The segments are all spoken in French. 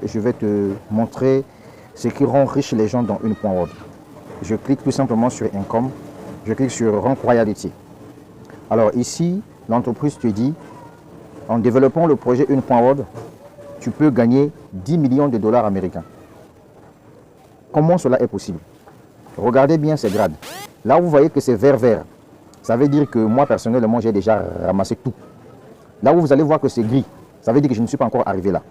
je vais te montrer ce qui rend riche les gens dans une point web. Je clique tout simplement sur Income, je clique sur Rank Royalty. Alors ici, l'entreprise te dit, en développant le projet une point web, tu peux gagner 10 millions de dollars américains. Comment cela est possible? Regardez bien ces grades. Là, vous voyez que c'est vert. Ça veut dire que moi, personnellement, j'ai déjà ramassé tout. Là où vous allez voir que c'est gris, ça veut dire que je ne suis pas encore arrivé là.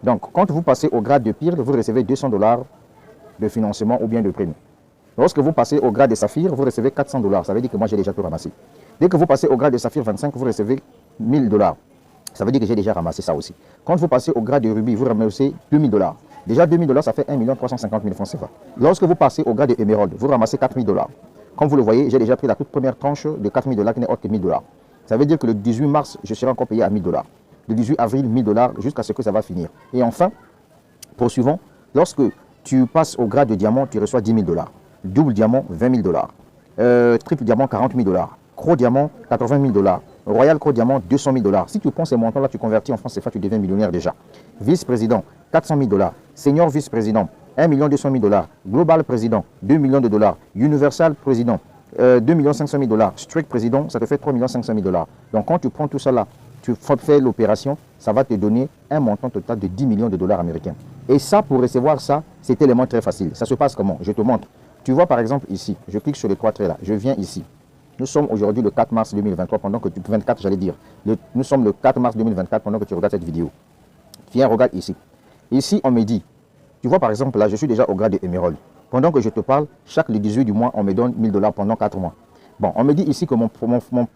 Donc, quand vous passez au grade de pire, vous recevez 200 dollars de financement ou bien de prime. Lorsque vous passez au grade de saphir, vous recevez 400 dollars. Ça veut dire que moi, j'ai déjà tout ramassé. Dès que vous passez au grade de saphir 25, vous recevez 1000 dollars. Ça veut dire que j'ai déjà ramassé ça aussi. Quand vous passez au grade de rubis, vous ramassez 2000 dollars. Déjà 2000 dollars, ça fait 1 350 000 francs CFA. Lorsque vous passez au grade de émeraude, vous ramassez 4000 dollars. Comme vous le voyez, j'ai déjà pris la toute première tranche de 4000 dollars qui n'est autre que 1000 dollars. Ça veut dire que le 18 mars, je serai encore payé à 1000 dollars. Le 18 avril, 1000 dollars jusqu'à ce que ça va finir. Et enfin, poursuivons, lorsque tu passes au grade de diamant, tu reçois 10 000 dollars. Double diamant, 20 000 dollars. Triple diamant, 40 000 dollars. Croc diamant, 80 000 dollars. Royal Croc diamant, 200 000 dollars. Si tu prends ces montants-là, tu convertis en francs CFA, tu deviens millionnaire déjà. Vice-président, 400 000 dollars. Senior vice-président, 1 200 000 dollars. Global président, 2 millions de dollars. Universal président, 2 500 000 dollars. Strict président, ça te fait 3 500 000 dollars. Donc quand tu prends tout ça là, tu fais l'opération, ça va te donner un montant total de 10 millions de dollars américains. Et ça, pour recevoir ça, c'est tellement très facile. Ça se passe comment? Je te montre. Tu vois par exemple ici, je clique sur les trois traits là, je viens ici. Nous sommes aujourd'hui le 4 mars 2023, pendant que tu... 24 j'allais dire. Nous sommes le 4 mars 2024 pendant que tu regardes cette vidéo. Viens, regarde ici. Ici, on me dit, tu vois par exemple là, je suis déjà au grade de émeraude. Pendant que je te parle, chaque le 18 du mois, on me donne 1000 dollars pendant 4 mois. Bon, on me dit ici que mon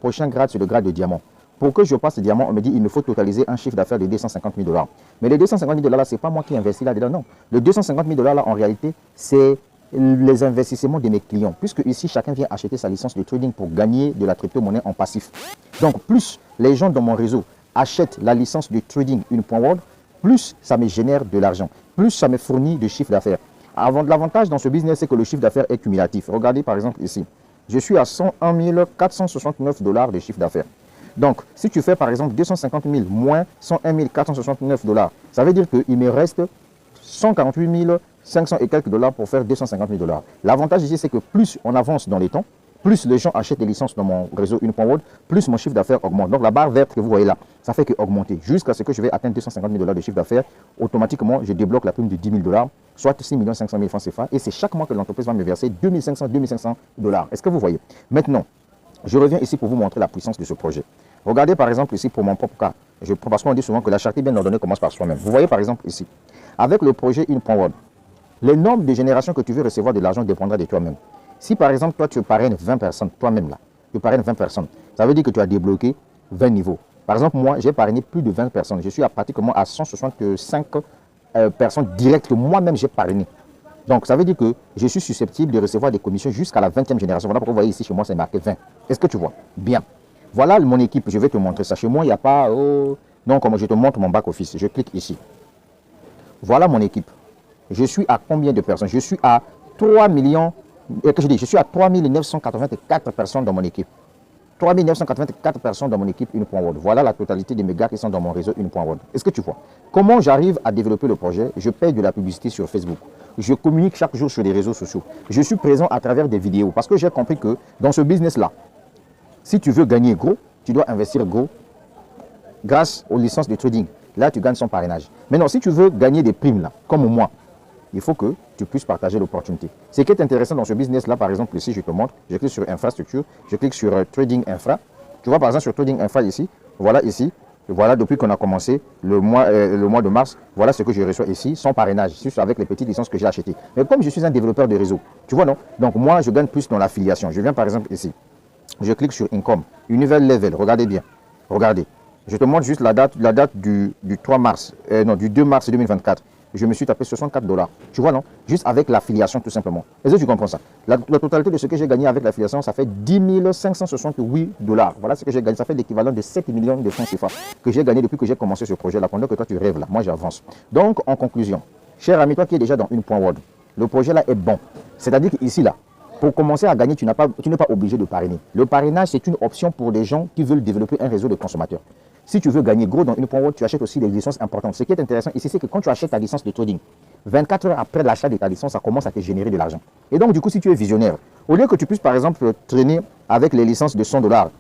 prochain grade, c'est le grade de diamant. Pour que je passe le diamant, on me dit il me faut totaliser un chiffre d'affaires de 250 000 dollars. Mais les 250 000 dollars là, ce n'est pas moi qui investis là-dedans, non. Le 250 000 dollars là, en réalité, c'est les investissements de mes clients. Puisque ici, chacun vient acheter sa licence de trading pour gagner de la crypto-monnaie en passif. Donc, plus les gens dans mon réseau achètent la licence de trading une point word, plus ça me génère de l'argent, plus ça me fournit de chiffre d'affaires. L'avantage dans ce business, c'est que le chiffre d'affaires est cumulatif. Regardez par exemple ici, je suis à 101 469 dollars de chiffre d'affaires. Donc, si tu fais par exemple 250 000 moins 101 469 dollars, ça veut dire qu'il me reste 148 500 et quelques dollars pour faire 250 000 dollars. L'avantage ici, c'est que plus on avance dans les temps, plus les gens achètent des licences dans mon réseau une point word, plus mon chiffre d'affaires augmente. Donc la barre verte que vous voyez là, ça fait que augmenter. Jusqu'à ce que je vais atteindre 250 000 dollars de chiffre d'affaires, automatiquement, je débloque la prime de 10 000 dollars, soit 6 500 000 francs CFA. Et c'est chaque mois que l'entreprise va me verser 2500 dollars. Est-ce que vous voyez? Maintenant, je reviens ici pour vous montrer la puissance de ce projet. Regardez par exemple ici pour mon propre cas. Parce qu'on dit souvent que la charité bien ordonnée commence par soi-même. Vous voyez par exemple ici, avec le projet une point word, le nombre de générations que tu veux recevoir de l'argent dépendra de toi-même. Si par exemple, toi, tu parraines 20 personnes, toi-même là, tu parraines 20 personnes, ça veut dire que tu as débloqué 20 niveaux. Par exemple, moi, j'ai parrainé plus de 20 personnes. Je suis pratiquement à 165 personnes directes que moi-même j'ai parrainé. Donc, ça veut dire que je suis susceptible de recevoir des commissions jusqu'à la 20e génération. Voilà pourquoi vous voyez ici, chez moi, c'est marqué 20. Est-ce que tu vois? Bien. Voilà mon équipe. Je vais te montrer ça. Chez moi, il n'y a pas... Non, comme je te montre mon back-office. Je clique ici. Voilà mon équipe. Je suis à combien de personnes? Je suis à 3 millions... Je suis à 3 984 personnes dans mon équipe. 3 984 personnes dans mon équipe, une point word. Voilà la totalité de mes gars qui sont dans mon réseau, une point word. Est-ce que tu vois? Comment j'arrive à développer le projet? Je paye de la publicité sur Facebook. Je communique chaque jour sur les réseaux sociaux. Je suis présent à travers des vidéos. Parce que j'ai compris que dans ce business-là, si tu veux gagner gros, tu dois investir gros grâce aux licences de trading. Là, tu gagnes son parrainage. Maintenant, si tu veux gagner des primes, là, comme moi, il faut que tu puisses partager l'opportunité. Ce qui est intéressant dans ce business-là, par exemple, ici, je te montre, je clique sur infrastructure, je clique sur trading infra. Tu vois, par exemple, sur trading infra ici, voilà, depuis qu'on a commencé le mois de mars, voilà ce que je reçois ici, sans parrainage, juste avec les petites licences que j'ai achetées. Mais comme je suis un développeur de réseau, tu vois, non? Donc, moi, je gagne plus dans l'affiliation. Je viens, par exemple, ici. Je clique sur Income, Universal Level, regardez bien, regardez. Je te montre juste la date du 3 mars, du 2 mars 2024. Je me suis tapé 64 dollars. Tu vois, non? Juste avec l'affiliation, tout simplement. Est-ce que tu comprends ça? La totalité de ce que j'ai gagné avec l'affiliation, ça fait 10 568 dollars. Voilà ce que j'ai gagné. Ça fait l'équivalent de 7 millions de francs CFA que j'ai gagné depuis que j'ai commencé ce projet-là. Pendant que toi, tu rêves là. Moi, j'avance. Donc, en conclusion, cher ami, toi qui es déjà dans une point word, le projet-là est bon. C'est-à-dire qu'ici, là, pour commencer à gagner, tu n'es pas obligé de parrainer. Le parrainage, c'est une option pour les gens qui veulent développer un réseau de consommateurs. Si tu veux gagner gros dans une point haute, tu achètes aussi des licences importantes. Ce qui est intéressant ici, c'est que quand tu achètes ta licence de trading, 24 heures après l'achat de ta licence, ça commence à te générer de l'argent. Et donc, du coup, si tu es visionnaire, au lieu que tu puisses, par exemple, traîner avec les licences de 100 $,